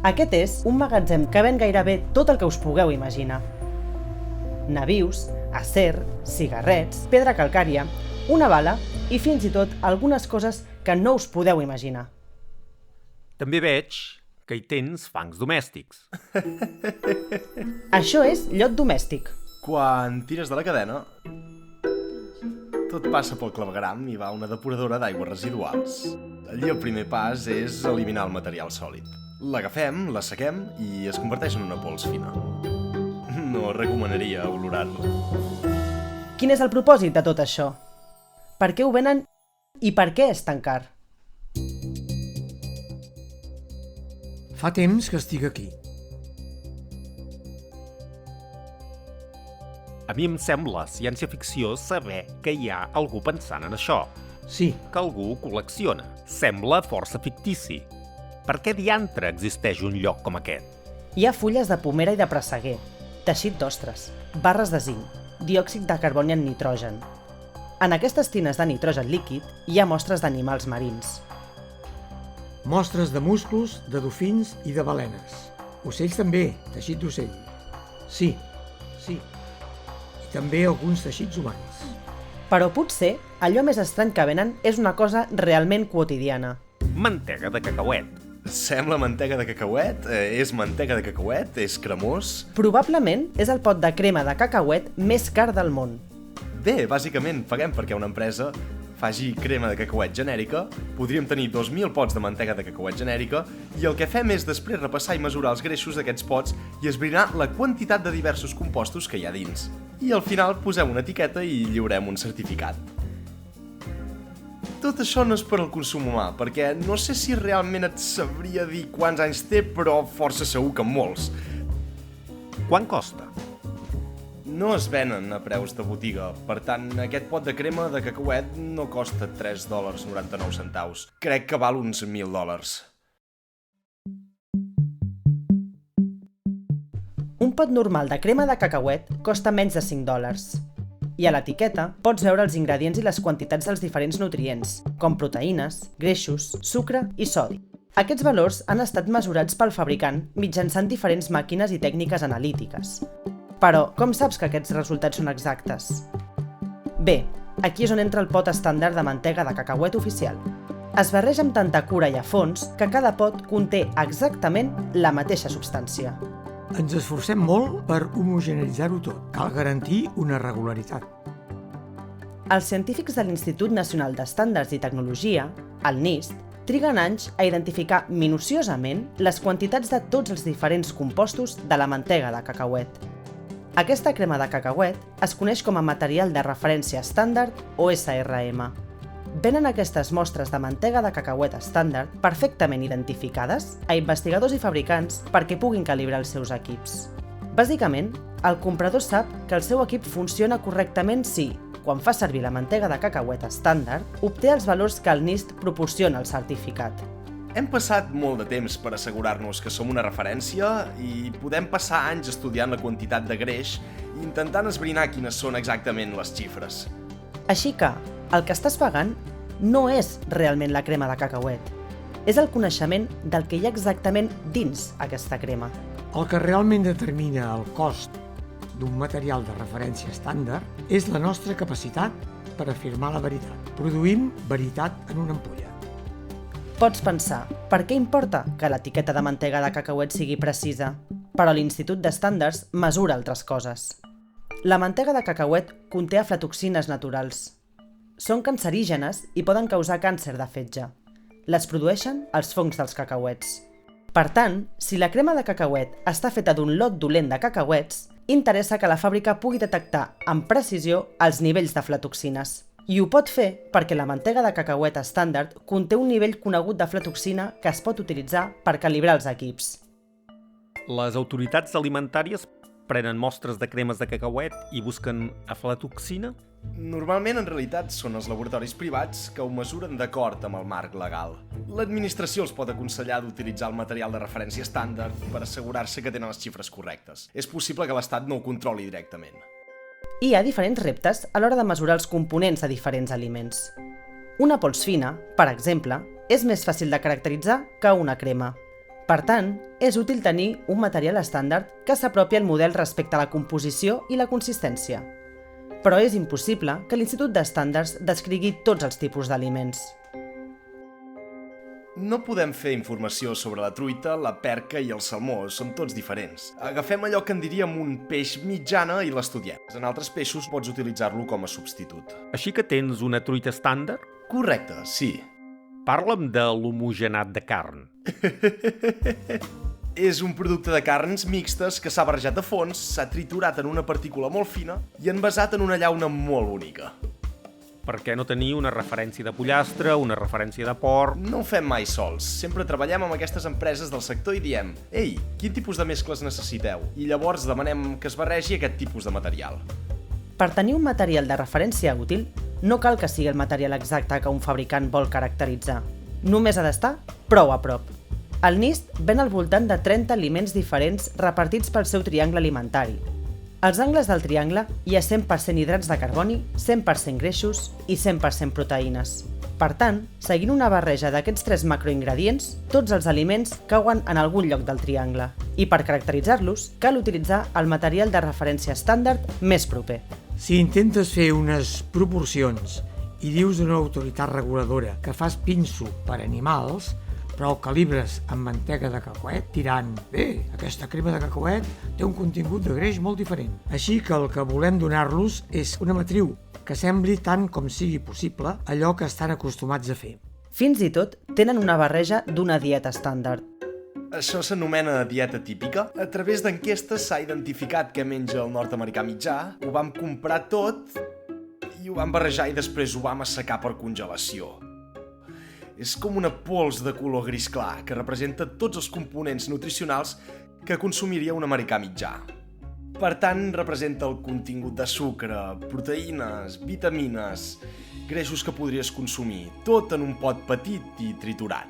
Aquest és un magatzem que ven gairebé tot el que us pugueu imaginar. Nabius, acer, cigarrets, pedra calcària, una bala i fins i tot algunes coses que no us podeu imaginar. També veig que hi tens fangs domèstics. Això és llot domèstic. Quan tires de la cadena, tot passa pel clavegram i va a una depuradora d'aigües residuals. Allí el primer pas és eliminar el material sòlid. L'agafem, la sequem i es converteix en una pols fina. No recomanaria olorar-la. Quin és el propòsit de tot això? Per què ho venen i per què és tan car? Fa temps que estic aquí. A mi em sembla ciència-ficció saber que hi ha algú pensant en això, Sí, que algú ho col·lecciona. Sembla força fictici. Per què diantre existeix un lloc com aquest? Hi ha fulles de pomera i de presseguer, teixit d'ostres, barres de zinc, diòxid de carboni en nitrogen. En aquestes tines de nitrogen líquid hi ha mostres d'animals marins. mostres de musclos, de dofins i de balenes. Ocells també, teixit d'ocell. Sí. I també alguns teixits humans. Però potser allò més estrany que venen és una cosa realment quotidiana. Mantega de cacauet. Sembla mantega de cacauet? És mantega de cacauet? És cremós? Probablement és el pot de crema de cacauet més car del món. Bé, bàsicament paguem perquè una empresa faci crema de cacauet genèrica, podríem tenir 2.000 pots de mantega de cacauet genèrica i el que fem és després repassar i mesurar els greixos d'aquests pots i esbrinar la quantitat de diversos compostos que hi ha dins. I al final posem una etiqueta i lliurem un certificat. Tot això no és per al consum humà, perquè no sé si realment et sabria dir quants anys té, però força segur que molts. Quant costa? No es venen a preus de botiga, per tant, aquest pot de crema de cacauet no costa $3.99. Crec que val uns $1.000. Un pot normal de crema de cacauet costa menys de $5. I a l'etiqueta pots veure els ingredients i les quantitats dels diferents nutrients, com proteïnes, greixos, sucre i sodi. Aquests valors han estat mesurats pel fabricant mitjançant diferents màquines i tècniques analítiques. Però com saps que aquests resultats són exactes? Bé, aquí és on entra el pot estàndard de mantega de cacauet oficial. Es barreja amb tanta cura i a fons que cada pot conté exactament la mateixa substància. Ens esforcem molt per homogeneïtzar-ho tot. Cal garantir una regularitat. Els científics de l'Institut Nacional d'Estàndards i Tecnologia, el NIST, triguen anys a identificar minuciosament les quantitats de tots els diferents compostos de la mantega de cacauet. Aquesta crema de cacauet es coneix com a material de referència estàndard o SRM. Venen aquestes mostres de mantega de cacauet estàndard perfectament identificades a investigadors i fabricants perquè puguin calibrar els seus equips. Bàsicament, el comprador sap que el seu equip funciona correctament si, quan fa servir la mantega de cacauet estàndard, obté els valors que el NIST proporciona al certificat. Hem passat molt de temps per assegurar-nos que som una referència i podem passar anys estudiant la quantitat de greix i intentant esbrinar quines són exactament les xifres. Així que, el que estàs pagant no és realment la crema de cacauet. És el coneixement del que hi ha exactament dins aquesta crema. El que realment determina el cost d'un material de referència estàndard és la nostra capacitat per afirmar la veritat. Produïm veritat en una ampolla. Pots pensar, per què importa que l'etiqueta de mantega de cacauet sigui precisa? Però l'Institut d'Estàndards mesura altres coses. La mantega de cacauet conté aflatoxines naturals. Són cancerígenes i poden causar càncer de fetge. Les produeixen els fongs dels cacauets. Per tant, si la crema de cacauet està feta d'un lot dolent de cacauets, interessa que la fàbrica pugui detectar amb precisió els nivells d'aflatoxines. I ho pot fer perquè la mantega de cacauet estàndard conté un nivell conegut d'aflatoxina que es pot utilitzar per calibrar els equips. Les autoritats alimentàries prenen mostres de cremes de cacauet i busquen aflatoxina? Normalment, en realitat, són els laboratoris privats que ho mesuren d'acord amb el marc legal. L'administració els pot aconsellar d'utilitzar el material de referència estàndard per assegurar-se que tenen les xifres correctes. És possible que l'Estat no ho controli directament. Hi ha diferents reptes a l'hora de mesurar els components de diferents aliments. Una pols fina, per exemple, és més fàcil de caracteritzar que una crema. Per tant, és útil tenir un material estàndard que s'apropi al model respecte a la composició i la consistència. Però és impossible que l'Institut d'Estàndards descrigui tots els tipus d'aliments. No podem fer informació sobre la truita, la perca i el salmó, són tots diferents. Agafem allò que en diríem un peix mitjana i l'estudiem. En altres peixos pots utilitzar-lo com a substitut. Així que tens una truita estàndard? Correcte, sí. Parla'm de l'homogenat de carn. És un producte de carns mixtes que s'ha barrejat a fons, s'ha triturat en una partícula molt fina i envasat en una llauna molt bonica. Per què no tenir una referència de pollastre, una referència de porc? No ho fem mai sols. Sempre treballem amb aquestes empreses del sector i diem «Ei, quin tipus de mescles necessiteu?» I llavors demanem que es barregi aquest tipus de material. Per tenir un material de referència útil, no cal que sigui el material exacte que un fabricant vol caracteritzar. Només ha d'estar prou a prop. El NIST ven al voltant de 30 aliments diferents repartits pel seu triangle alimentari. Als angles del triangle hi ha 100% hidrats de carboni, 100% greixos i 100% proteïnes. Per tant, seguint una barreja d'aquests 3 macroingredients, tots els aliments cauen en algun lloc del triangle. I per caracteritzar-los, cal utilitzar el material de referència estàndard més proper. Si intentes fer unes proporcions i dius d'una autoritat reguladora que fas pinso per animals, però el calibres amb mantega de cacauet, diran «Bé, aquesta crema de cacauet té un contingut de greix molt diferent». Així que el que volem donar-los és una matriu que sembli tant com sigui possible allò que estan acostumats a fer. Fins i tot tenen una barreja d'una dieta estàndard. Això s'anomena dieta típica. A través d'enquestes s'ha identificat què menja el nord-americà mitjà, ho vam comprar tot i ho vam barrejar i després ho vam assecar per congelació. És com una pols de color gris clar que representa tots els components nutricionals que consumiria un americà mitjà. Per tant, representa el contingut de sucre, proteïnes, vitamines, greixos que podries consumir, tot en un pot petit i triturat.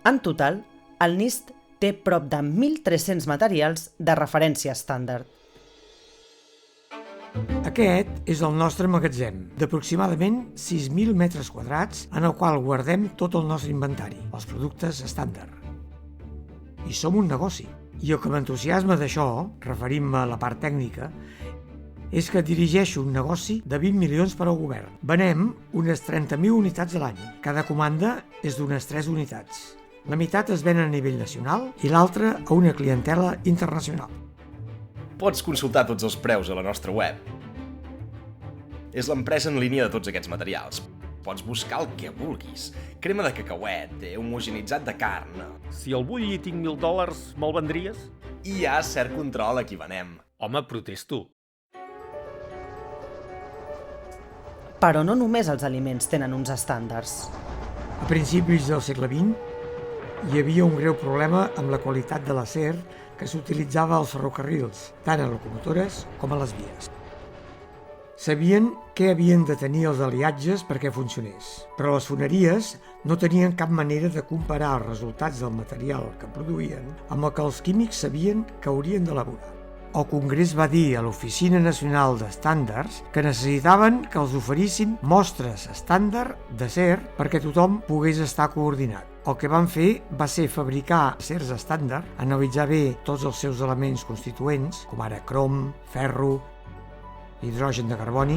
En total, el NIST té prop de 1.300 materials de referència estàndard. Aquest és el nostre magatzem, d'aproximadament 6.000 metres quadrats, en el qual guardem tot el nostre inventari, els productes estàndard. I som un negoci. I el que m'entusiasma d'això, referint-me a la part tècnica, és que dirigeixo un negoci de 20 milions per al govern. Venem unes 30.000 unitats a l'any. Cada comanda és d'unes 3 unitats. La meitat es ven a nivell nacional i l'altra a una clientela internacional. Pots consultar tots els preus a la nostra web. És l'empresa en línia de tots aquests materials. Pots buscar el que vulguis. Crema de cacauet, homogenitzat de carn. Si el vull i tinc $1.000, me'l vendries? I hi ha cert control a qui venem. Home, protesto. Però no només els aliments tenen uns estàndards. A principis del segle XX hi havia un greu problema amb la qualitat de l'acer que s'utilitzava als ferrocarrils, tant a locomotores com a les vies. Sabien què havien de tenir els aliatges perquè funcionés, però les foneries no tenien cap manera de comparar els resultats del material que produïen amb el que els químics sabien que haurien d'elaborar. El Congrés va dir a l'Oficina Nacional d'Estàndards que necessitaven que els oferissin mostres estàndard d'acer perquè tothom pogués estar coordinat. El que van fer va ser fabricar acers estàndard, analitzar bé tots els seus elements constituents, com ara crom, ferro, hidrogen de carboni,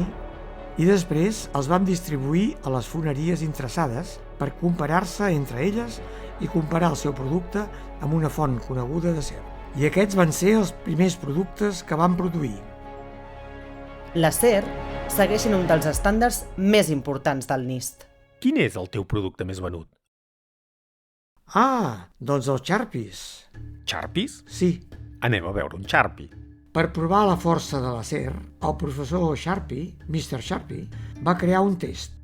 i després els vam distribuir a les foneries interessades per comparar-se entre elles i comparar el seu producte amb una font coneguda d'acer. I aquests van ser els primers productes que van produir. L'acer segueix sent un dels estàndards més importants del NIST. Quin és el teu producte més venut? Doncs els Sharpies. Sharpies? Sí. Anem a veure un Sharpie. Per provar la força de l'acer, el professor Sharpie, Mr. Sharpie, va crear un test.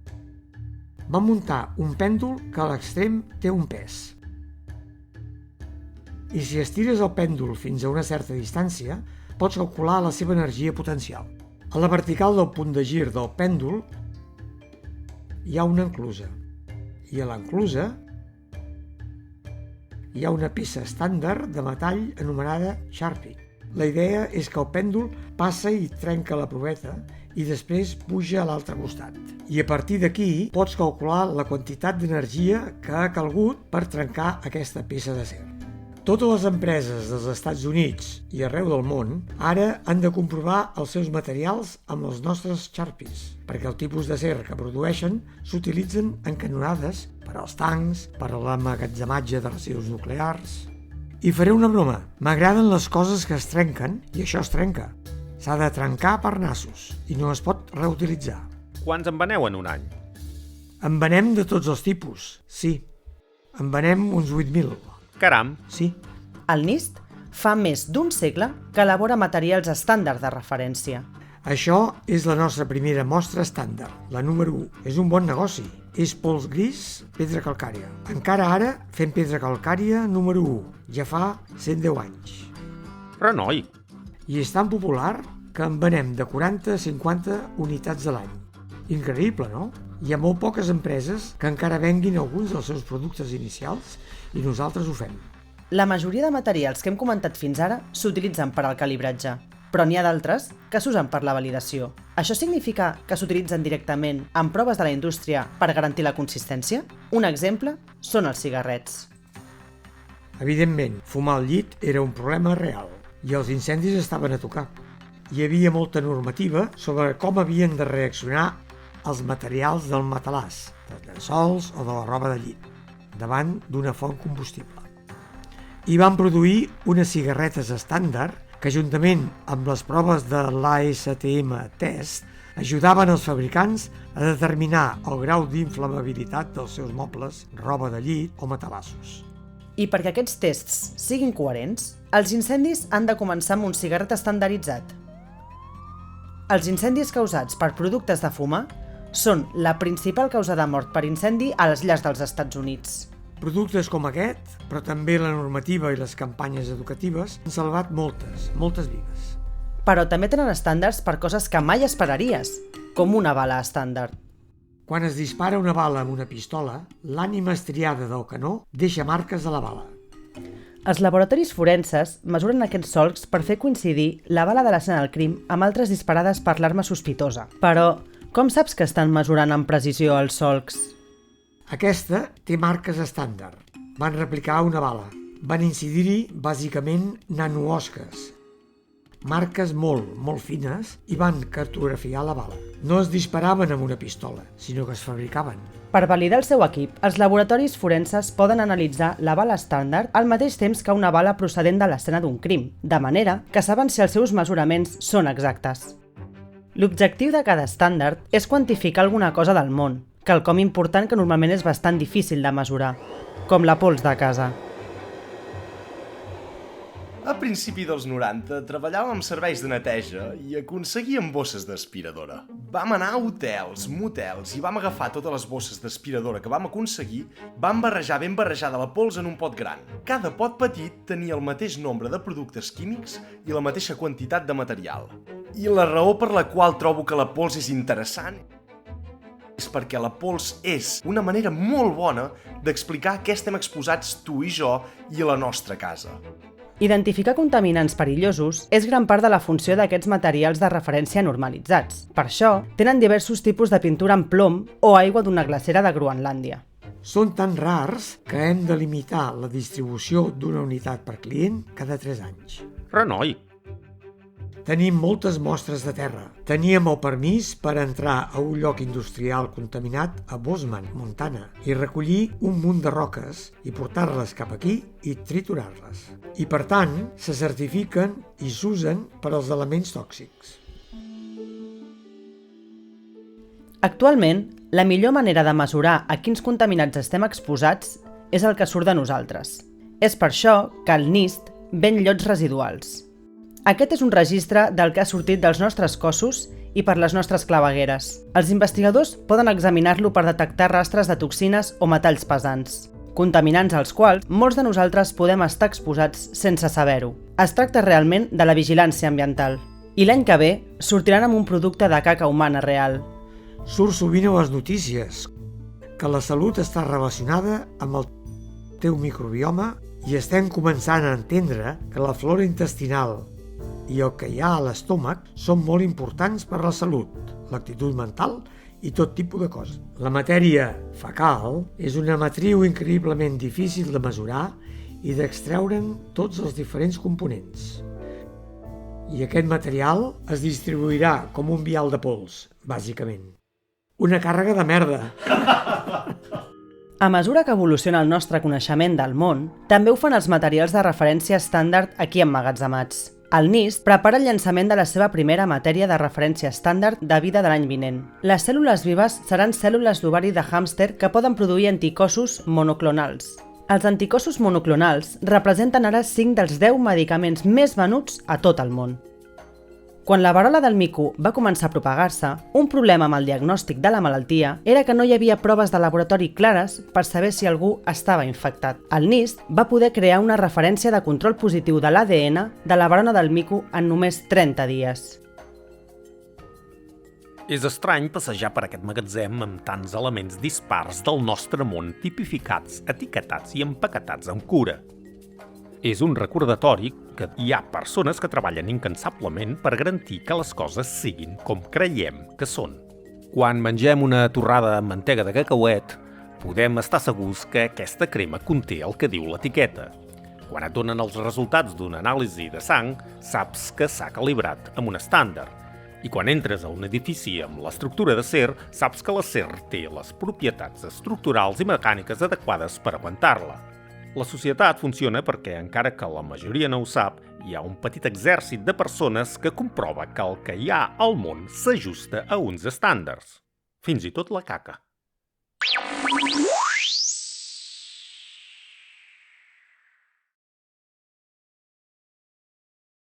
Va muntar un pèndol que a l'extrem té un pes. I si estires el pèndol fins a una certa distància, pots calcular la seva energia potencial. A la vertical del punt de gir del pèndol hi ha una enclusa. I a l'enclusa hi ha una peça estàndard de metall anomenada Sharpie. La idea és que el pèndol passa i trenca la proveta i després puja a l'altre costat. I a partir d'aquí pots calcular la quantitat d'energia que ha calgut per trencar aquesta peça d'acer. Totes les empreses dels Estats Units i arreu del món ara han de comprovar els seus materials amb els nostres Sharpies, perquè el tipus d'acer que produeixen s'utilitzen en canonades per als tancs, per a l'emmagatzematge de residus nuclears. I faré una broma. M'agraden les coses que es trenquen i això es trenca. S'ha de trencar per nassos i no es pot reutilitzar. Quants en veneu en un any? En venem de tots els tipus, sí. En venem uns 8.000. Caram! Sí. El NIST fa més d'un segle que elabora materials estàndard de referència. Això és la nostra primera mostra estàndard, la número 1. És un bon negoci. És pols gris, pedra calcària. Encara ara fem pedra calcària número 1. Ja fa 110 anys. Renoi! I és tan popular que en venem de 40 a 50 unitats a l'any. Increïble, no? Hi ha molt poques empreses que encara venguin alguns dels seus productes inicials i nosaltres ho fem. La majoria de materials que hem comentat fins ara s'utilitzen per al calibratge, però n'hi ha d'altres que s'usen per la validació. Això significa que s'utilitzen directament en proves de la indústria per garantir la consistència? Un exemple són els cigarrets. Evidentment, fumar al llit era un problema real i els incendis estaven a tocar. Hi havia molta normativa sobre com havien de reaccionar els materials del matalàs, dels llençols o de la roba de llit, davant d'una font combustible. I van produir unes cigarretes estàndard que, juntament amb les proves de l'ASTM test, ajudaven els fabricants a determinar el grau d'inflamabilitat dels seus mobles, roba de llit o matalassos. I perquè aquests tests siguin coherents, els incendis han de començar amb un cigarret estandarditzat. Els incendis causats per productes de fumar són la principal causa de mort per incendi a les llars dels Estats Units. Productes com aquest, però també la normativa i les campanyes educatives, han salvat moltes vides. Però també tenen estàndards per coses que mai esperaries, com una bala estàndard. Quan es dispara una bala amb una pistola, l'ànima estriada del canó deixa marques a la bala. Els laboratoris forenses mesuren aquests solcs per fer coincidir la bala de l'escena del crim amb altres disparades per l'arma sospitosa. Però com saps que estan mesurant amb precisió els solcs? Aquesta té marques estàndard. Van replicar una bala. Van incidir-hi, bàsicament, nanoosques. Marques molt fines i van cartografiar la bala. No es disparaven amb una pistola, sinó que es fabricaven. Per validar el seu equip, els laboratoris forenses poden analitzar la bala estàndard al mateix temps que una bala procedent de l'escena d'un crim, de manera que saben si els seus mesuraments són exactes. L'objectiu de cada estàndard és quantificar alguna cosa del món, quelcom important que normalment és bastant difícil de mesurar, com la pols de casa. A principi dels 90 treballàvem amb serveis de neteja i aconseguíem bosses d'aspiradora. Vam anar a hotels, motels i vam agafar totes les bosses d'aspiradora que vam aconseguir, vam barrejar ben barrejada la pols en un pot gran. Cada pot petit tenia el mateix nombre de productes químics i la mateixa quantitat de material. I la raó per la qual trobo que la pols és interessant és perquè la pols és una manera molt bona d'explicar què estem exposats tu i jo i a la nostra casa. Identificar contaminants perillosos és gran part de la funció d'aquests materials de referència normalitzats. Per això, tenen diversos tipus de pintura en plom o aigua d'una glacera de Groenlàndia. Són tan rars que hem de limitar la distribució d'una unitat per client cada 3 anys. Renoi! Tenim moltes mostres de terra. Teníem el permís per entrar a un lloc industrial contaminat a Bozeman, Montana, i recollir un munt de roques i portar-les cap aquí i triturar-les. I per tant, se certifiquen i s'usen per als elements tòxics. Actualment, la millor manera de mesurar a quins contaminants estem exposats és el que surt de nosaltres. És per això que el NIST ven llots residuals. Aquest és un registre del que ha sortit dels nostres cossos i per les nostres clavegueres. Els investigadors poden examinar-lo per detectar rastres de toxines o metalls pesants, contaminants als quals molts de nosaltres podem estar exposats sense saber-ho. Es tracta realment de la vigilància ambiental. I l'any que ve sortiran amb un producte de caca humana real. Surt sovint a les notícies que la salut està relacionada amb el teu microbioma i estem començant a entendre que la flora intestinal i el que hi ha a l'estómac són molt importants per a la salut, l'actitud mental i tot tipus de coses. La matèria fecal és una matriu increïblement difícil de mesurar i d'extreure'n tots els diferents components. I aquest material es distribuirà com un vial de pols, bàsicament. Una càrrega de merda! A mesura que evoluciona el nostre coneixement del món, també ho fan els materials de referència estàndard aquí emmagatzemats. El NIST prepara el llançament de la seva primera matèria de referència estàndard de vida de l'any vinent. Les cèl·lules vives seran cèl·lules d'ovari de hàmster que poden produir anticossos monoclonals. Els anticossos monoclonals representen ara 5 dels 10 medicaments més venuts a tot el món. Quan la verola del mico va començar a propagar-se, un problema amb el diagnòstic de la malaltia era que no hi havia proves de laboratori clares per saber si algú estava infectat. El NIST va poder crear una referència de control positiu de l'ADN de la verona del mico en només 30 dies. És estrany passejar per aquest magatzem amb tants elements dispars del nostre món tipificats, etiquetats i empaquetats amb cura. És un recordatori que hi ha persones que treballen incansablement per garantir que les coses siguin com creiem que són. Quan mengem una torrada amb mantega de cacauet, podem estar segurs que aquesta crema conté el que diu l'etiqueta. Quan et donen els resultats d'una anàlisi de sang, saps que s'ha calibrat amb un estàndard. I quan entres a un edifici amb l'estructura d'acer, saps que l'acer té les propietats estructurals i mecàniques adequades per aguantar-la. La societat funciona perquè, encara que la majoria no ho sap, hi ha un petit exèrcit de persones que comprova que el que hi ha al món s'ajusta a uns estàndards. Fins i tot la caca.